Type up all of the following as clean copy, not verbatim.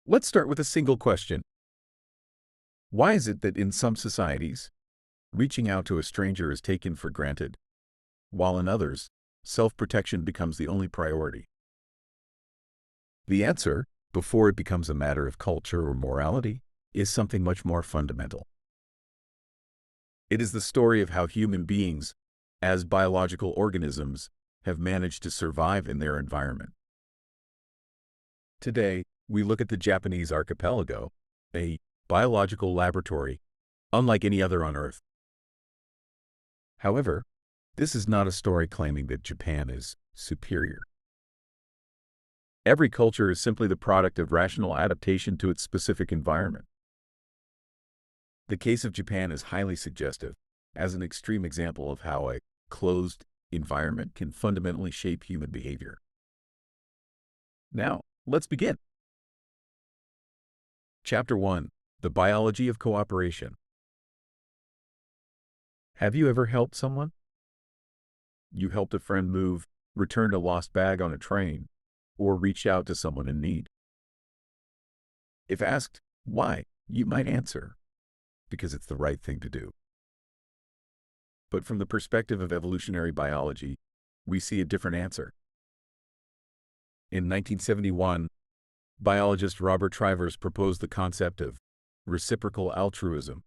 Let's start with a single question. Why is it that in some societies, reaching out to a stranger is taken for granted, while in others, self-protection becomes the only priority? The answer, before it becomes a matter of culture or morality, is something much more fundamental. It is the story of how human beings, as biological organisms, have managed to survive in their environment. Today, we look at the Japanese archipelago, a biological laboratory, unlike any other on Earth. However, this is not a story claiming that Japan is superior. Every culture is simply the product of rational adaptation to its specific environment. The case of Japan is highly suggestive, as an extreme example of how a closed environment can fundamentally shape human behavior. Now, let's begin. Chapter 1. The Biology of Cooperation. Have you ever helped someone? You helped a friend move, returned a lost bag on a train, or reached out to someone in need. If asked why, you might answer, because it's the right thing to do. But from the perspective of evolutionary biology, we see a different answer. In 1971, biologist Robert Trivers proposed the concept of reciprocal altruism.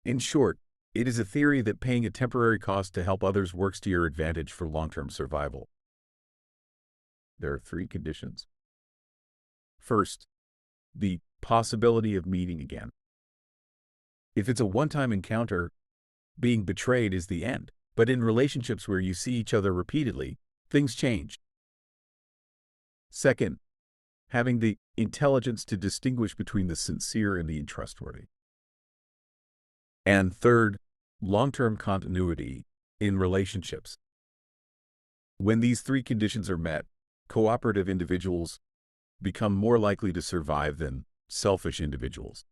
In short, it is a theory that paying a temporary cost to help others works to your advantage for long-term survival. There are 3 conditions. First, the possibility of meeting again. If it's a one-time encounter, being betrayed is the end. But in relationships where you see each other repeatedly, things change. Second, having the intelligence to distinguish between the sincere and the untrustworthy. And third, long-term continuity in relationships. When these 3 conditions are met, cooperative individuals become more likely to survive than selfish individuals.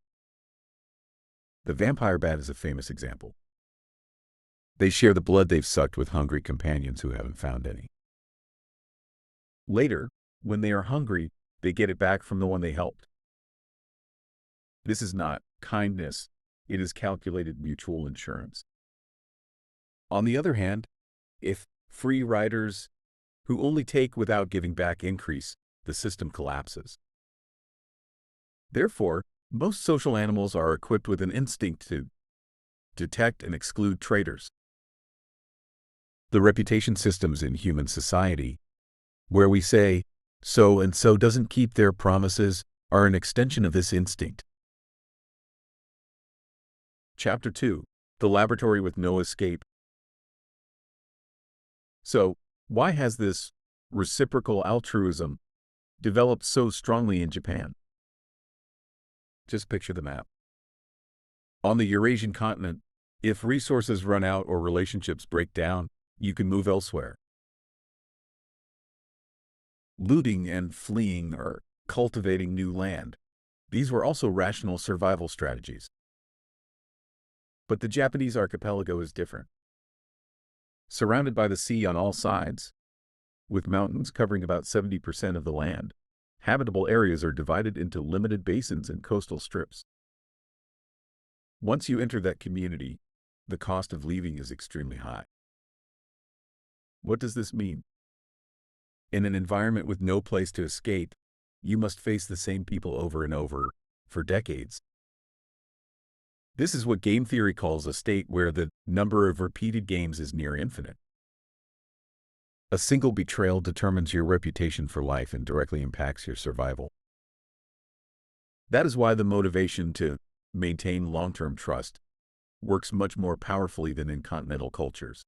The vampire bat is a famous example. They share the blood they've sucked with hungry companions who haven't found any. Later, when they are hungry, they get it back from the one they helped. This is not kindness, it is calculated mutual insurance. On the other hand, if free riders who only take without giving back increase, the system collapses. Therefore, most social animals are equipped with an instinct to detect and exclude traitors. The reputation systems in human society, where we say, so and so doesn't keep their promises, are an extension of this instinct. Chapter 2. The Laboratory with No Escape. So, why has this reciprocal altruism developed so strongly in Japan? Just picture the map. On the Eurasian continent, if resources run out or relationships break down, you can move elsewhere. Looting and fleeing or cultivating new land. These were also rational survival strategies. But the Japanese archipelago is different. Surrounded by the sea on all sides, with mountains covering about 70% of the land, habitable areas are divided into limited basins and coastal strips. Once you enter that community, the cost of leaving is extremely high. What does this mean? In an environment with no place to escape, you must face the same people over and over for decades. This is what game theory calls a state where the number of repeated games is near infinite. A single betrayal determines your reputation for life and directly impacts your survival. That is why the motivation to maintain long-term trust works much more powerfully than in continental cultures.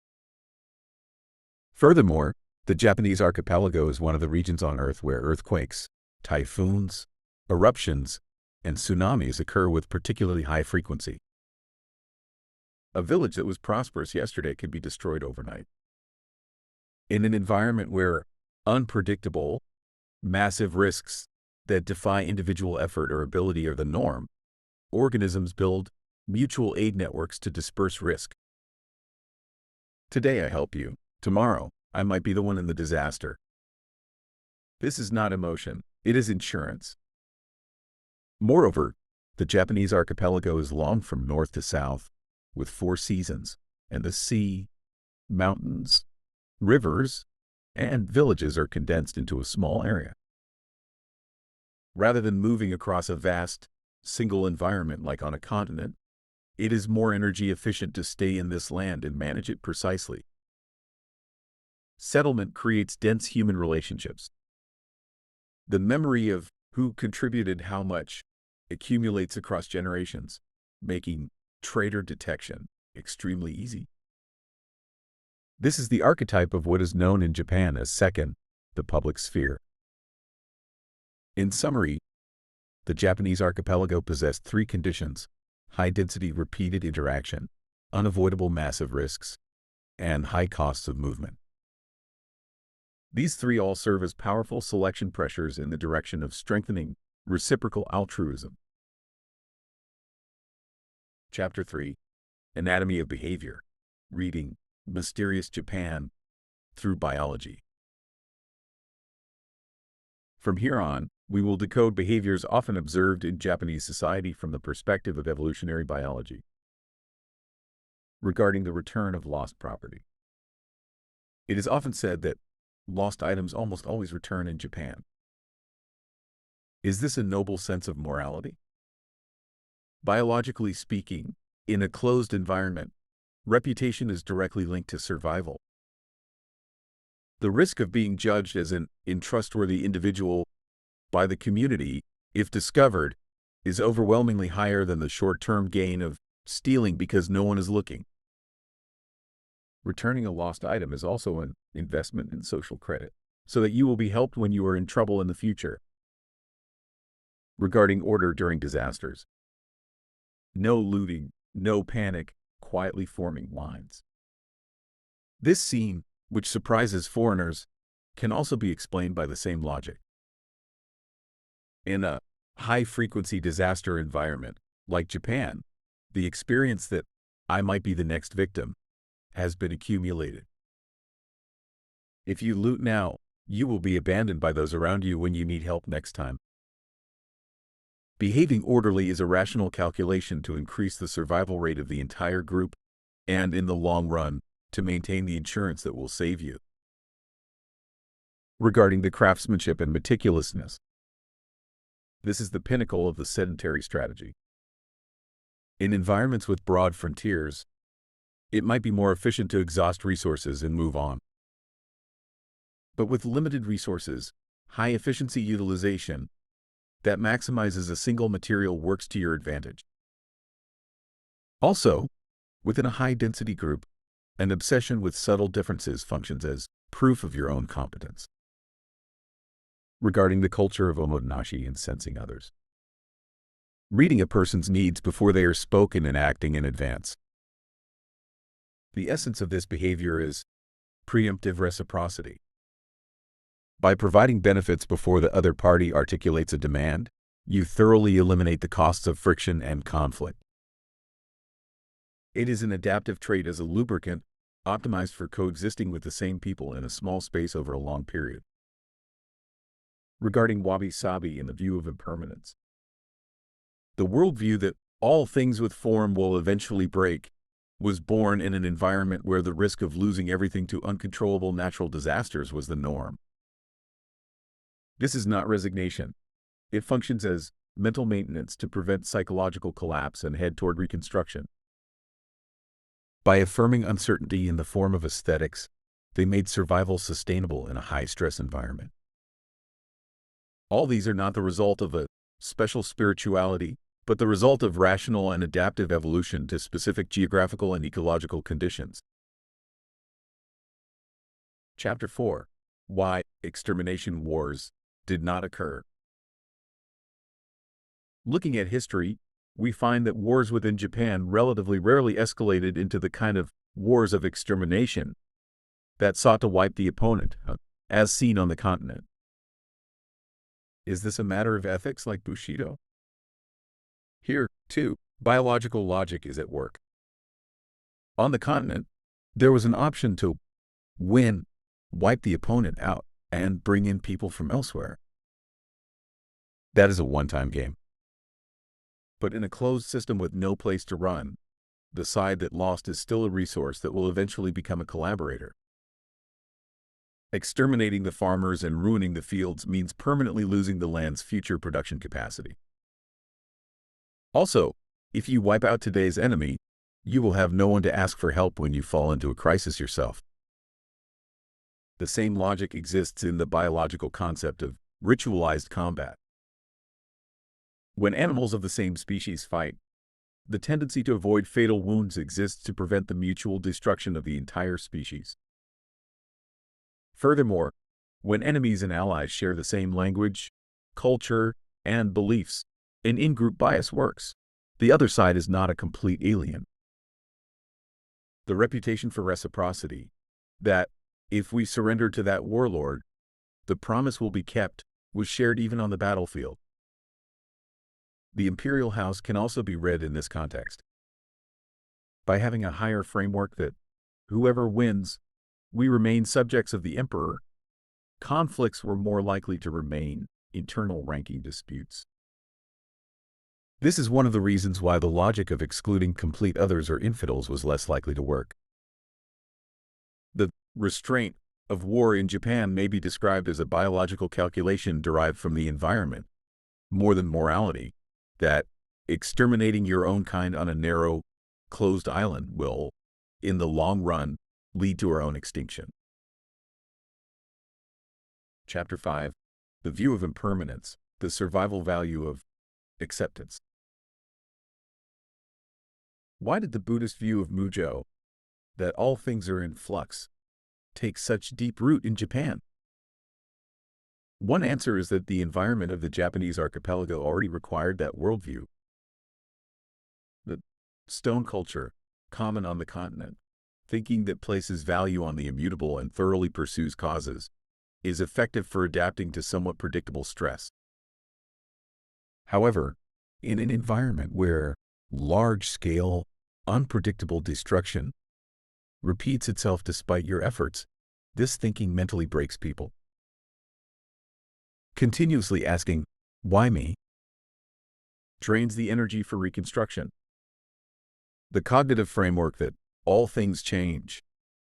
Furthermore, the Japanese archipelago is one of the regions on Earth where earthquakes, typhoons, eruptions, and tsunamis occur with particularly high frequency. A village that was prosperous yesterday can be destroyed overnight. In an environment where unpredictable, massive risks that defy individual effort or ability are the norm, organisms build mutual aid networks to disperse risk. Today I help you. Tomorrow, I might be the one in the disaster. This is not emotion. It is insurance. Moreover, the Japanese archipelago is long from north to south, with 4 seasons, and the sea, mountains, rivers, and villages are condensed into a small area. Rather than moving across a vast, single environment like on a continent, it is more energy efficient to stay in this land and manage it precisely. Settlement creates dense human relationships. The memory of who contributed how much accumulates across generations, making traitor detection extremely easy. This is the archetype of what is known in Japan as Seiken, the public sphere. In summary, the Japanese archipelago possessed 3 conditions: high-density repeated interaction, unavoidable massive risks, and high costs of movement. These 3 all serve as powerful selection pressures in the direction of strengthening reciprocal altruism. Chapter 3: Anatomy of Behavior. Reading Mysterious Japan through Biology. From here on, we will decode behaviors often observed in Japanese society from the perspective of evolutionary biology. Regarding the return of lost property. It is often said that lost items almost always return in Japan. Is this a noble sense of morality? Biologically speaking, in a closed environment, reputation is directly linked to survival. The risk of being judged as an untrustworthy individual by the community, if discovered, is overwhelmingly higher than the short-term gain of stealing because no one is looking. Returning a lost item is also an investment in social credit, so that you will be helped when you are in trouble in the future. Regarding order during disasters. No looting, no panic, quietly forming lines. This scene, which surprises foreigners, can also be explained by the same logic. In a high-frequency disaster environment, like Japan, the experience that I might be the next victim has been accumulated. If you loot now, you will be abandoned by those around you when you need help next time. Behaving orderly is a rational calculation to increase the survival rate of the entire group and, in the long run, to maintain the insurance that will save you. Regarding the craftsmanship and meticulousness. This is the pinnacle of the sedentary strategy. In environments with broad frontiers, it might be more efficient to exhaust resources and move on. But with limited resources, high-efficiency utilization that maximizes a single material works to your advantage. Also, within a high-density group, an obsession with subtle differences functions as proof of your own competence. Regarding the culture of omotenashi and sensing others. Reading a person's needs before they are spoken and acting in advance. The essence of this behavior is preemptive reciprocity. By providing benefits before the other party articulates a demand, you thoroughly eliminate the costs of friction and conflict. It is an adaptive trait as a lubricant, optimized for coexisting with the same people in a small space over a long period. Regarding wabi-sabi and the view of impermanence. The worldview that all things with form will eventually break was born in an environment where the risk of losing everything to uncontrollable natural disasters was the norm. This is not resignation. It functions as mental maintenance to prevent psychological collapse and head toward reconstruction. By affirming uncertainty in the form of aesthetics, they made survival sustainable in a high-stress environment. All these are not the result of a special spirituality, but the result of rational and adaptive evolution to specific geographical and ecological conditions. Chapter 4: Why extermination wars did not occur. Looking at history, we find that wars within Japan relatively rarely escalated into the kind of wars of extermination that sought to wipe the opponent, as seen on the continent. Is this a matter of ethics like Bushido? Here, too, biological logic is at work. On the continent, There was an option to win, wipe the opponent out, and bring in people from elsewhere. That is a one-time game. But in a closed system with no place to run, the side that lost is still a resource that will eventually become a collaborator. Exterminating the farmers and ruining the fields means permanently losing the land's future production capacity. Also, if you wipe out today's enemy, you will have no one to ask for help when you fall into a crisis yourself. The same logic exists in the biological concept of ritualized combat. When animals of the same species fight, the tendency to avoid fatal wounds exists to prevent the mutual destruction of the entire species. Furthermore, when enemies and allies share the same language, culture, and beliefs, an in-group bias works. The other side is not a complete alien. The reputation for reciprocity, that if we surrender to that warlord, the promise will be kept, was shared even on the battlefield. The imperial house can also be read in this context. By having a higher framework that whoever wins, we remain subjects of the emperor, conflicts were more likely to remain internal ranking disputes. This is one of the reasons why the logic of excluding complete others or infidels was less likely to work. The restraint of war in Japan may be described as a biological calculation derived from the environment, more than morality, that exterminating your own kind on a narrow, closed island will, in the long run, lead to our own extinction. Chapter 5. The View of Impermanence, the Survival Value of Acceptance. Why did the Buddhist view of Mujo, that all things are in flux, take such deep root in Japan? One answer is that the environment of the Japanese archipelago already required that worldview. The stone culture, common on the continent, thinking that places value on the immutable and thoroughly pursues causes, is effective for adapting to somewhat predictable stress. However, in an environment where large-scale, unpredictable destruction repeats itself despite your efforts, this thinking mentally breaks people. Continuously asking, "Why me?" drains the energy for reconstruction. The cognitive framework that all things change,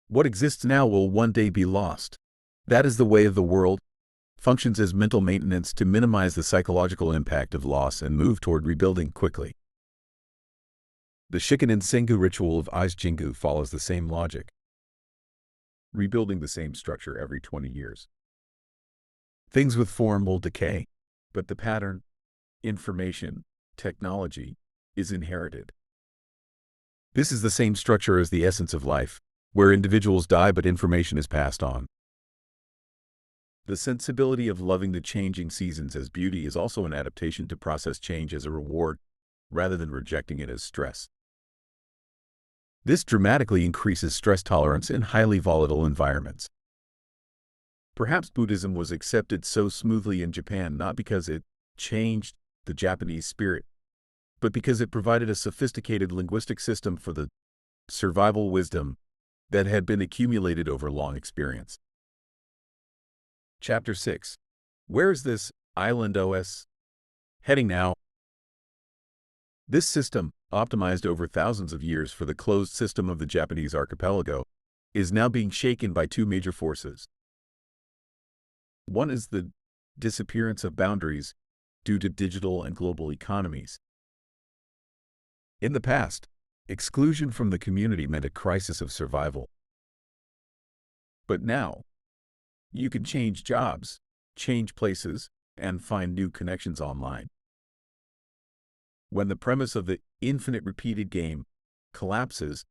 what exists now will one day be lost, that is the way of the world, functions as mental maintenance to minimize the psychological impact of loss and move toward rebuilding quickly. The Shikinen Sengu ritual of Ise-Jingu follows the same logic, rebuilding the same structure every 20 years. Things with form will decay, but the pattern, information, technology, is inherited. This is the same structure as the essence of life, where individuals die but information is passed on. The sensibility of loving the changing seasons as beauty is also an adaptation to process change as a reward, rather than rejecting it as stress. This dramatically increases stress tolerance in highly volatile environments. Perhaps Buddhism was accepted so smoothly in Japan not because it changed the Japanese spirit, but because it provided a sophisticated linguistic system for the survival wisdom that had been accumulated over long experience. Chapter 6. Where is this island OS heading now? This system, optimized over thousands of years for the closed system of the Japanese archipelago, is now being shaken by two major forces. One is the disappearance of boundaries due to digital and global economies. In the past, exclusion from the community meant a crisis of survival. But now, you can change jobs, change places, and find new connections online. When the premise of the infinite repeated game collapses,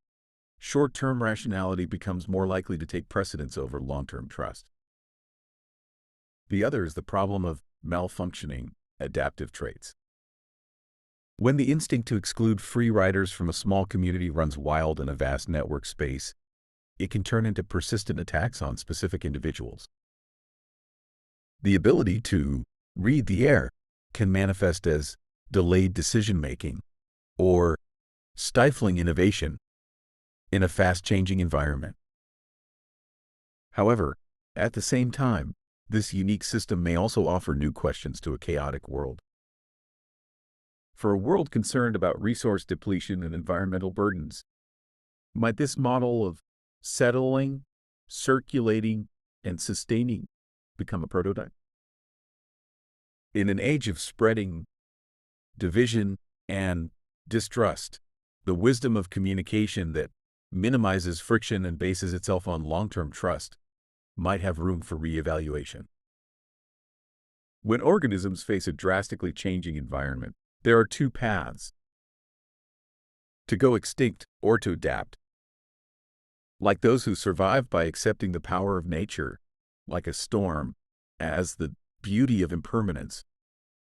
short-term rationality becomes more likely to take precedence over long-term trust. The other is the problem of malfunctioning adaptive traits. When the instinct to exclude free riders from a small community runs wild in a vast network space, it can turn into persistent attacks on specific individuals. The ability to read the air can manifest as delayed decision-making or stifling innovation, in a fast-changing environment. However, at the same time, this unique system may also offer new questions to a chaotic world. For a world concerned about resource depletion and environmental burdens, might this model of settling, circulating, and sustaining become a prototype? In an age of spreading division and distrust, the wisdom of communication that minimizes friction and bases itself on long-term trust might have room for reevaluation. When organisms face a drastically changing environment, there are two paths: to go extinct or to adapt. Like those who survive by accepting the power of nature, like a storm, as the beauty of impermanence,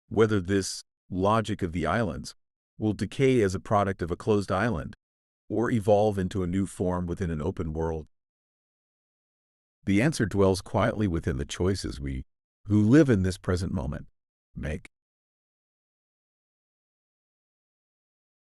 whether this logic of the islands will decay as a product of a closed island or evolve into a new form within an open world. The answer dwells quietly within the choices we, who live in this present moment, make.